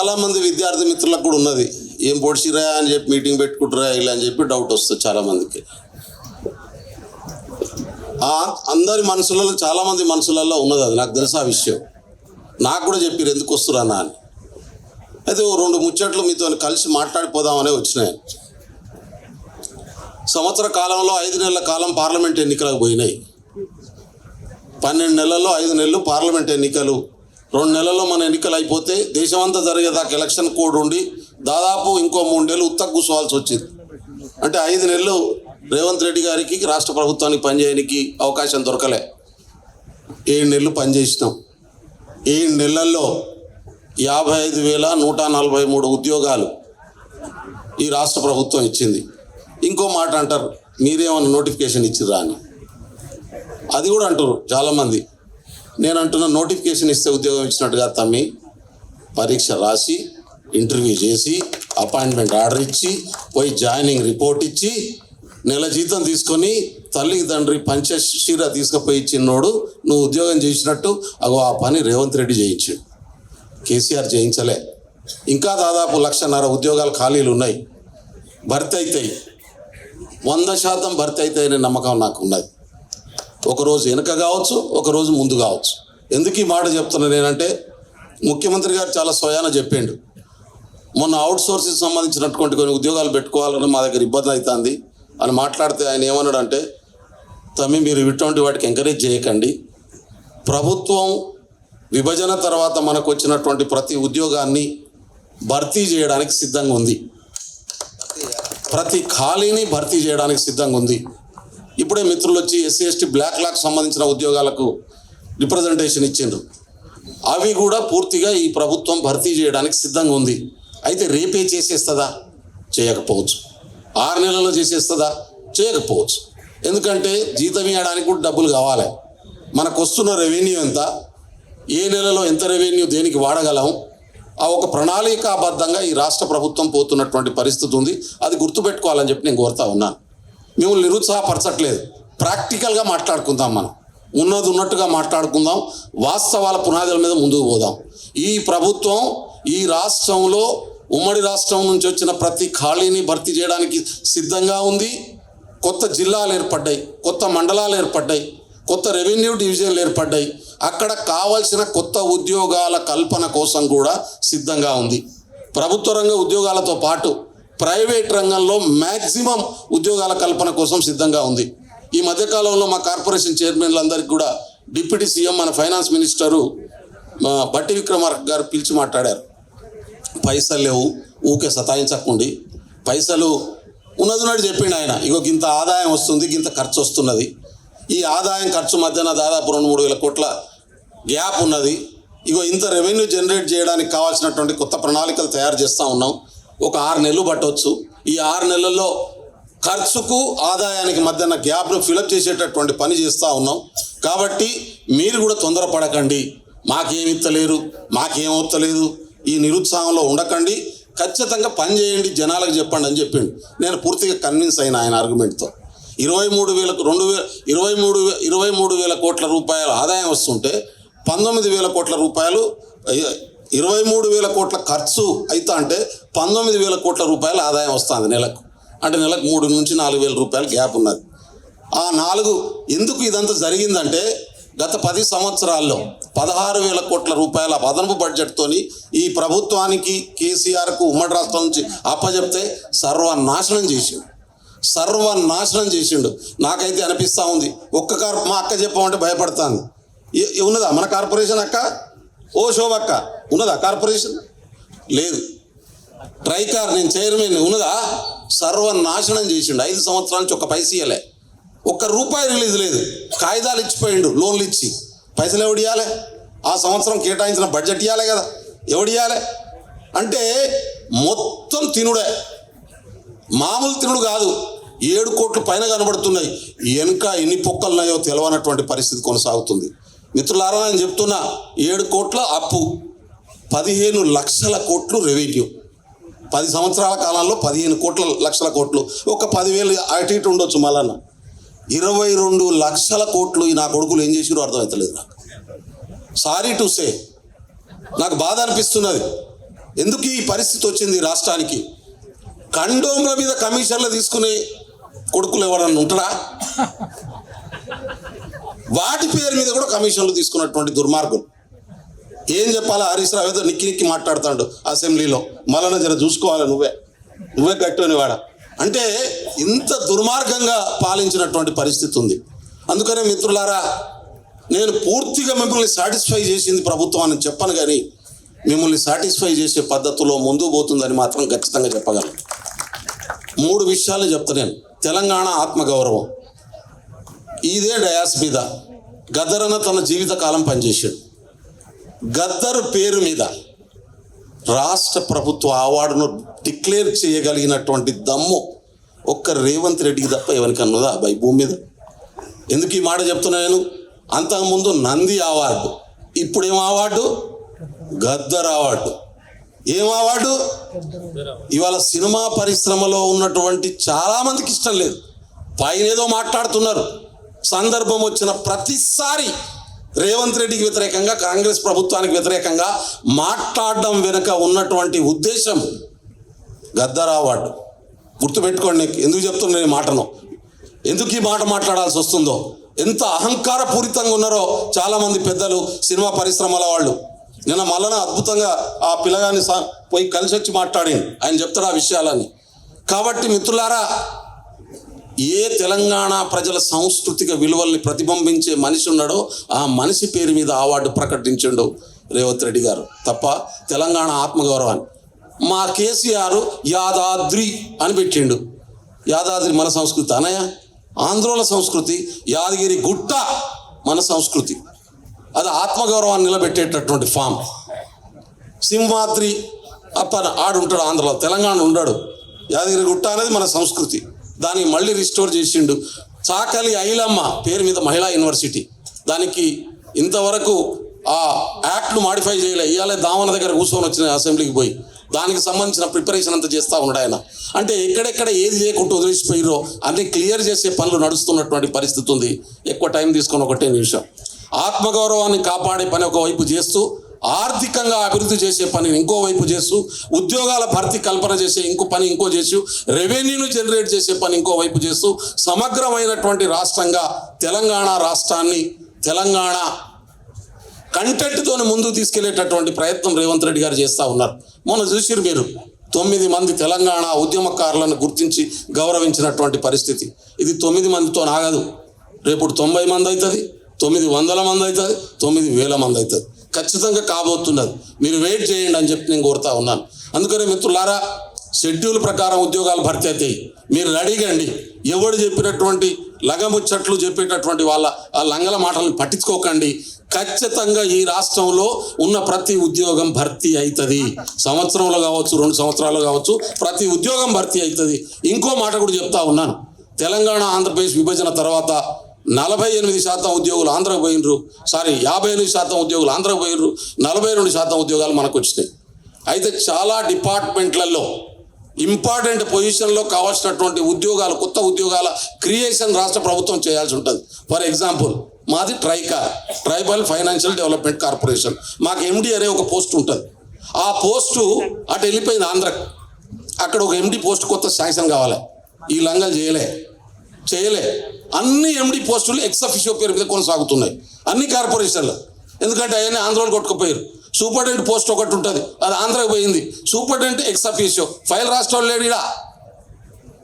చాలామంది విద్యార్థి మిత్రులకు కూడా ఉన్నది, ఏం పొడిచిరా అని చెప్పి మీటింగ్ పెట్టుకుంటారా ఇలా అని చెప్పి డౌట్ వస్తుంది చాలామందికి. అందరి మనసులలో చాలామంది మనసులలో ఉన్నది, అది నాకు తెలుసు ఆ విషయం. నాకు కూడా చెప్పారు ఎందుకు వస్తున్నా అని. అయితే 2 ముచ్చట్లు మీతో కలిసి మాట్లాడిపోదామనే వచ్చినాయి. సంవత్సర కాలంలో 5 నెలల కాలం పార్లమెంట్ ఎన్నికలకు పోయినాయి. 12 నెలల్లో 5 నెలలు పార్లమెంట్ ఎన్నికలు, 2 నెలల్లో మన ఎన్నికలు అయిపోతే దేశమంతా జరిగేదాకా ఎలక్షన్ కోడ్ ఉండి దాదాపు ఇంకో 3 నెలలు ఉత్తగా కూర్చోవాల్సి వచ్చింది. అంటే 5 నెలలు రేవంత్ రెడ్డి గారికి రాష్ట్ర ప్రభుత్వానికి పనిచేయడానికి అవకాశం దొరకలే. 7 నెలలు పనిచేసినాం. 7 నెలల్లో 55,143 ఉద్యోగాలు ఈ రాష్ట్ర ప్రభుత్వం ఇచ్చింది. ఇంకో మాట అంటారు, మీరేమన్నా నోటిఫికేషన్ ఇచ్చిర్రా అని. అది కూడా అంటారు చాలామంది. నేను అంటున్న నోటిఫికేషన్ ఇస్తే ఉద్యోగం ఇచ్చినట్టుగా తమ్మి, పరీక్ష రాసి ఇంటర్వ్యూ చేసి అపాయింట్మెంట్ ఆర్డర్ ఇచ్చి పోయి జాయినింగ్ రిపోర్ట్ ఇచ్చి నెల జీతం తీసుకొని తల్లికి తండ్రి పంచశీర తీసుకుపోయి ఇచ్చినోడు నువ్వు ఉద్యోగం చేసినట్టు అగో ఆ పని రేవంత్ రెడ్డి చేయించాడు, కేసీఆర్ చేయించలే. ఇంకా దాదాపు 1,50,000 ఉద్యోగాలు ఖాళీలు ఉన్నాయి, భర్తీ అవుతాయి. 100% భర్తీ అవుతాయనే నమ్మకం నాకు ఉన్నది. ఒకరోజు వెనుక కావచ్చు, ఒకరోజు ముందు కావచ్చు. ఎందుకు ఈ మాట చెప్తున్నా నేనంటే, ముఖ్యమంత్రి గారు చాలా స్వయాన చెప్పిండు, మొన్న అవుట్సోర్సింగ్ సంబంధించినటువంటి కొన్ని ఉద్యోగాలు పెట్టుకోవాలని మా దగ్గర ఇబ్బంది అవుతుంది అని మాట్లాడితే ఆయన ఏమన్నాడంటే, తమ్మి మీరు ఇటువంటి వాటికి ఎంకరేజ్ చేయకండి, ప్రభుత్వం విభజన తర్వాత మనకు వచ్చినటువంటి ప్రతి ఉద్యోగాన్ని భర్తీ చేయడానికి సిద్ధంగా ఉంది, ప్రతి ఖాళీని భర్తీ చేయడానికి సిద్ధంగా ఉంది. ఇప్పుడే మిత్రులు వచ్చి ఎస్సీ ఎస్టీ బ్లాక్ లాక్ సంబంధించిన ఉద్యోగాలకు రిప్రజెంటేషన్ ఇచ్చిండ్రు. అవి కూడా పూర్తిగా ఈ ప్రభుత్వం భర్తీ చేయడానికి సిద్ధంగా ఉంది. అయితే రేపే చేసేస్తుందా? చేయకపోవచ్చు. 6 నెలల్లో చేసేస్తుందా? చేయకపోవచ్చు. ఎందుకంటే జీతం ఇవ్వడానికి కూడా డబ్బులు కావాలి. మనకు వస్తున్న రెవెన్యూ ఎంత, ఏ నెలలో ఎంత రెవెన్యూ దేనికి వాడగలం, ఆ ఒక ప్రణాళికాబద్ధంగా ఈ రాష్ట్ర ప్రభుత్వం పోతున్నటువంటి పరిస్థితి ఉంది. అది గుర్తుపెట్టుకోవాలని చెప్పి నేను కోరుతా ఉన్నాను. మిమ్మల్ని నిరుత్సాహపరచట్లేదు, ప్రాక్టికల్గా మాట్లాడుకుందాం, మనం ఉన్నది ఉన్నట్టుగా మాట్లాడుకుందాం, వాస్తవాల పునాదుల మీద ముందుకు పోదాం. ఈ ప్రభుత్వం ఈ రాష్ట్రంలో ఉమ్మడి రాష్ట్రం నుంచి వచ్చిన ప్రతి ఖాళీని భర్తీ చేయడానికి సిద్ధంగా ఉంది. కొత్త జిల్లాలు ఏర్పడ్డాయి, కొత్త మండలాలు ఏర్పడ్డాయి, కొత్త రెవెన్యూ డివిజన్లు ఏర్పడ్డాయి. అక్కడ కావాల్సిన కొత్త ఉద్యోగాల కల్పన కోసం కూడా సిద్ధంగా ఉంది. ప్రభుత్వ రంగ ఉద్యోగాలతో పాటు ప్రైవేట్ రంగంలో మ్యాక్సిమం ఉద్యోగాల కల్పన కోసం సిద్ధంగా ఉంది. ఈ మధ్యకాలంలో మా కార్పొరేషన్ చైర్మన్లందరికీ కూడా డిప్యూటీ సీఎం మన ఫైనాన్స్ మినిస్టరు బట్టి విక్రమార్క గారు పిలిచి మాట్లాడారు. పైసలు లేవు, ఊకే సతాయించకండి, పైసలు ఉన్నది చెప్పిండు ఆయన. ఇగో ఇంత ఆదాయం వస్తుంది, ఇంత ఖర్చు వస్తున్నది, ఈ ఆదాయం ఖర్చు మధ్యన దాదాపు 2-3 వేల కోట్ల గ్యాప్ ఉన్నది. ఇగో ఇంత రెవెన్యూ జనరేట్ చేయడానికి కావాల్సినటువంటి కొత్త ప్రణాళికలు తయారు చేస్తూ ఉన్నాం. ఒక 6 నెలలు పట్టవచ్చు. ఈ 6 నెలల్లో ఖర్చుకు ఆదాయానికి మధ్యన గ్యాప్ను ఫిలప్ చేసేటటువంటి పని చేస్తూ ఉన్నాం. కాబట్టి మీరు కూడా తొందరపడకండి, మాకేమిత్తలేరు, మాకేమవుతలేదు, ఈ నిరుత్సాహంలో ఉండకండి, ఖచ్చితంగా పని చేయండి, జనాలకు చెప్పండి అని చెప్పిండు. నేను పూర్తిగా కన్విన్స్ అయిన ఆయన ఆర్గ్యుమెంట్తో. 23,000 కోట్ల రూపాయల ఆదాయం వస్తుంటే 19,000 కోట్ల రూపాయలు, 23,000 కోట్ల ఖర్చు అవుతా అంటే 19,000 కోట్ల రూపాయల ఆదాయం వస్తుంది నెలకు. అంటే నెలకు 3 నుంచి 4,000 రూపాయల గ్యాప్ ఉన్నది. ఆ 4 ఎందుకు ఇదంతా జరిగిందంటే, గత 10 సంవత్సరాల్లో 16,000 కోట్ల రూపాయల అదనపు బడ్జెట్తోని ఈ ప్రభుత్వానికి కేసీఆర్కు ఉమ్మడి రాష్ట్రం నుంచి అప్పచెప్తే సర్వనాశనం చేసిండు. నాకైతే అనిపిస్తూ ఉంది, మా అక్క చెప్పమంటే భయపడతాను. ఉన్నదా మన కార్పొరేషన్ అక్క? ఓ శోభక్క ఉన్నదా కార్పొరేషన్? లేదు. ట్రైకార్ నేను చైర్మన్ ఉన్నదా? సర్వనాశనం చేసిండు. 5 సంవత్సరాల నుంచి ఒక పైస ఇవ్వలే, ₹1 రిలీజ్ లేదు. కాగితాలు ఇచ్చిపోయిండు, లోన్లు ఇచ్చి. పైసలు ఎవడు ఇవ్వాలి? ఆ సంవత్సరం కేటాయించిన బడ్జెట్ ఇవ్వాలి కదా, ఎవడు ఇవ్వాలి? అంటే మొత్తం తినుడే, మామూలు తినుడు కాదు. 7 కోట్ల పైన కనబడుతున్నాయి, వెనుక ఎన్ని పొక్కలున్నాయో తెలవనటువంటి పరిస్థితి కొనసాగుతుంది. మిత్రులారా, నేను చెప్తున్నా, 7 కోట్ల అప్పు, 15 లక్షల కోట్లు రెవెన్యూ. 10 సంవత్సరాల కాలంలో 15 లక్షల కోట్లు, ఒక 10,000 అటు ఇటు ఉండొచ్చు. మళ్ళా 22 లక్షల కోట్లు ఈ నా కొడుకులు ఏం చేసిరో అర్థమవుతలేదు నాకు. సారీ టు సే, నాకు బాధ అనిపిస్తున్నది. ఎందుకు ఈ పరిస్థితి వచ్చింది రాష్ట్రానికి? కండోమ్ల మీద కమిషన్లు తీసుకునే కొడుకులు ఎవరన్నా ఉంటారా? వాటి పేరు మీద కూడా కమిషన్లు తీసుకున్నటువంటి దుర్మార్గులు. ఏం చెప్పాలా? హరీష్ రావు ఏదో నిక్కి నిక్కి మాట్లాడుతాడు అసెంబ్లీలో. మళ్ళా జర చూసుకోవాలి, నువ్వే కట్టుని వాడ అంటే ఇంత దుర్మార్గంగా పాలించినటువంటి పరిస్థితి ఉంది. అందుకనే మిత్రులారా, నేను పూర్తిగా మిమ్మల్ని సాటిస్ఫై చేసింది ప్రభుత్వం అని చెప్పను, కానీ మిమ్మల్ని సాటిస్ఫై చేసే పద్ధతిలో ముందుకు పోతుందని మాత్రం ఖచ్చితంగా చెప్పగలను. 3 విషయాలు చెప్తా నేను. తెలంగాణ ఆత్మగౌరవం. ఇదే డయాస్ మీద గద్దరన్న తన జీవితకాలం పనిచేశాడు. గద్దర్ పేరు మీద రాష్ట్ర ప్రభుత్వ అవార్డును డిక్లేర్ చేయగలిగినటువంటి దమ్ము ఒక్క రేవంత్ రెడ్డికి తప్ప ఎవరికన్నదా అబ్బాయి భూమి మీద? ఎందుకు ఈ మాట చెప్తున్నా నేను? అంతకుముందు నంది అవార్డు, ఇప్పుడేం అవార్డు? గద్దర్ అవార్డు. ఏం అవార్డు? ఇవాళ సినిమా పరిశ్రమలో ఉన్నటువంటి చాలామందికి ఇష్టం లేదు, పైన ఏదో మాట్లాడుతున్నారు. సందర్భం వచ్చిన ప్రతిసారి రేవంత్ రెడ్డికి వ్యతిరేకంగా, కాంగ్రెస్ ప్రభుత్వానికి వ్యతిరేకంగా మాట్లాడడం వెనుక ఉన్నటువంటి ఉద్దేశం గద్దర్ అవార్డు. గుర్తుపెట్టుకోండి. ఎందుకు చెప్తున్నా ఈ మాటను, ఎందుకు ఈ మాట మాట్లాడాల్సి వస్తుందో, ఎంత అహంకారపూరితంగా ఉన్నారో చాలామంది పెద్దలు, సినిమా పరిశ్రమల వాళ్ళు. నిన్న మళ్ళా అద్భుతంగా ఆ పిల్లగాన్ని పోయి కలిసి వచ్చి మాట్లాడింది, ఆయన చెప్తారు ఆ విషయాలని. కాబట్టి మిత్రులారా, ఏ తెలంగాణ ప్రజల సాంస్కృతిక విలువల్ని ప్రతిబింబించే మనిషి ఉన్నాడో ఆ మనిషి పేరు మీద అవార్డు ప్రకటించిండు రేవంత్ రెడ్డి గారు, తప్ప తెలంగాణ ఆత్మగౌరవాన్ని. మా కేసీఆర్ యాదాద్రి అని పెట్టిండు. యాదాద్రి మన సంస్కృతి అనయ? ఆంధ్రోల సంస్కృతి. యాదగిరి గుట్ట మన సంస్కృతి. అది ఆత్మగౌరవాన్ని నిలబెట్టేటటువంటి ఫామ్. సింహాద్రి అప్పన ఆడుంటాడు ఆంధ్రలో, తెలంగాణ ఉన్నాడు. యాదగిరి గుట్ట అనేది మన సంస్కృతి. దాన్ని మళ్ళీ రిస్టోర్ చేసిండు. చాకలి ఐలమ్మ పేరు మీద మహిళా యూనివర్సిటీ. దానికి ఇంతవరకు ఆ యాక్ట్ను మాడిఫై చేయలే. ఇవాళ దావన దగ్గర కూర్చొని వచ్చిన అసెంబ్లీకి పోయి దానికి సంబంధించిన ప్రిపరేషన్ అంతా చేస్తూ ఉన్నాడు ఆయన. అంటే ఎక్కడెక్కడ ఏది చేయకుండా వదిలేసిపోయిరో అన్ని క్లియర్ చేసే పనులు నడుస్తున్నటువంటి పరిస్థితి ఉంది. ఎక్కువ టైం తీసుకొని ఒకటే నిమిషం. ఆత్మగౌరవాన్ని కాపాడే పని ఒకవైపు చేస్తూ, ఆర్థికంగా అభివృద్ధి చేసే పనిని ఇంకోవైపు చేస్తూ, ఉద్యోగాల భర్తీ కల్పన చేసే ఇంకో చేస్తూ, రెవెన్యూను జనరేట్ చేసే పని ఇంకోవైపు చేస్తూ, సమగ్రమైనటువంటి రాష్ట్రంగా తెలంగాణ రాష్ట్రాన్ని, తెలంగాణ కంటెంట్తో ముందుకు తీసుకెళ్లేటటువంటి ప్రయత్నం రేవంత్ రెడ్డి గారు చేస్తూ ఉన్నారు. మొన్న చూసిరు మీరు 9 మంది తెలంగాణ ఉద్యమకారులను గుర్తించి గౌరవించినటువంటి పరిస్థితి. ఇది 9 మందితో ఆగదు. రేపు 90 మంది అవుతుంది, 900 మంది అవుతుంది, 9000 మంది అవుతుంది. ఖచ్చితంగా కాబోతున్నది. మీరు వెయిట్ చేయండి అని చెప్పి నేను కోరుతా ఉన్నాను. అందుకని మిత్రులారా, షెడ్యూల్ ప్రకారం ఉద్యోగాలు భర్తీ అవుతాయి. మీరు రెడీగండి. ఎవడు చెప్పినటువంటి లగముచ్చట్లు చెప్పేటటువంటి వాళ్ళ ఆ లంగల మాటలను పట్టించుకోకండి. ఖచ్చితంగా ఈ రాష్ట్రంలో ఉన్న ప్రతి ఉద్యోగం భర్తీ అవుతుంది. సంవత్సరంలో కావచ్చు, 2 సంవత్సరాలు కావచ్చు, ప్రతి ఉద్యోగం భర్తీ అవుతుంది. ఇంకో మాట కూడా చెప్తా ఉన్నాను. తెలంగాణ ఆంధ్రప్రదేశ్ విభజన తర్వాత 48% ఉద్యోగులు ఆంధ్రకు పోయినరు. 58% ఉద్యోగులు ఆంధ్రకు పోయినరు. 42% ఉద్యోగాలు మనకు వచ్చినాయి. అయితే చాలా డిపార్ట్మెంట్లలో ఇంపార్టెంట్ పొజిషన్లో కావాల్సినటువంటి ఉద్యోగాలు, కొత్త ఉద్యోగాల క్రియేషన్ రాష్ట్ర ప్రభుత్వం చేయాల్సి ఉంటుంది. ఫర్ ఎగ్జాంపుల్, మాది ట్రైబల్ ఫైనాన్షియల్ డెవలప్మెంట్ కార్పొరేషన్. మాకు ఎండి అనే ఒక పోస్ట్ ఉంటుంది. ఆ పోస్టు అటు వెళ్ళిపోయింది ఆంధ్రకు. అక్కడ ఒక ఎండి పోస్ట్ కొత్త శాంక్షన్ కావాలి. ఈ లంగలు చేయలే. అన్ని ఎండి పోస్టులు ఎక్స్ అఫిషియో పేరు మీద కొనసాగుతున్నాయి అన్ని కార్పొరేషన్లు. ఎందుకంటే అవన్నీ ఆంధ్రాలో కొట్టుకుపోయారు. సూపరింటెండెంట్ పోస్ట్ ఒకటి ఉంటుంది, అది ఆంధ్రాకి పోయింది. సూపరింటెండెంట్ ఎక్స్ అఫిషియో, ఫైల్ రాష్ట్రంలో లేడీడా.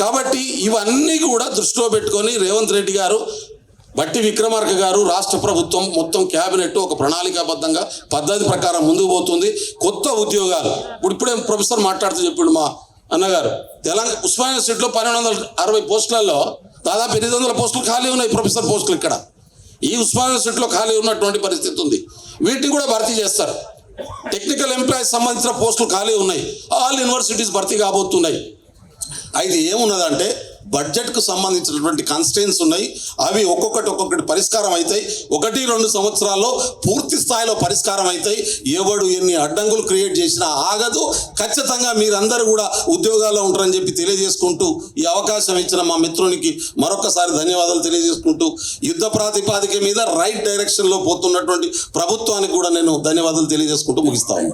కాబట్టి ఇవన్నీ కూడా దృష్టిలో పెట్టుకొని రేవంత్ రెడ్డి గారు, బట్టి విక్రమార్క గారు, రాష్ట్ర ప్రభుత్వం మొత్తం క్యాబినెట్ ఒక ప్రణాళికాబద్ధంగా పద్ధతి ప్రకారం ముందుకు పోతుంది. కొత్త ఉద్యోగాలు ఇప్పుడే ప్రొఫెసర్ మాట్లాడుతూ చెప్పాడు మా అన్నగారు. తెలంగాణ ఉస్మానియా యూనివర్సిటీలో 1260 పోస్టులలో దాదాపు 800 పోస్టులు ఖాళీ ఉన్నాయి, ప్రొఫెసర్ పోస్టులు. ఇక్కడ ఈ ఉస్మానియా యూనివర్సిటీలో ఖాళీ ఉన్నటువంటి పరిస్థితి ఉంది. వీటిని కూడా భర్తీ చేస్తారు. టెక్నికల్ ఎంప్లాయీస్ సంబంధించిన పోస్టులు ఖాళీ ఉన్నాయి. ఆల్ యూనివర్సిటీస్ భర్తీ కాబోతున్నాయి. అయితే ఏమున్నదంటే బడ్జెట్కు సంబంధించినటువంటి కన్స్ట్రెయిన్స్ ఉన్నాయి. అవి ఒక్కొక్కటి పరిష్కారం అవుతాయి. 1-2 సంవత్సరాల్లో పూర్తి స్థాయిలో పరిష్కారం అవుతాయి. ఎవడు ఎన్ని అడ్డంకులు క్రియేట్ చేసినా ఆగదు. ఖచ్చితంగా మీరందరూ కూడా ఉద్యోగాల్లో ఉంటారని చెప్పి తెలియజేసుకుంటూ, ఈ అవకాశం ఇచ్చిన మా మిత్రునికి మరొకసారి ధన్యవాదాలు తెలియజేసుకుంటూ, యుద్ధ ప్రాతిపాదిక మీద రైట్ డైరెక్షన్లో పోతున్నటువంటి ప్రభుత్వానికి కూడా నేను ధన్యవాదాలు తెలియజేసుకుంటూ ముగిస్తాను.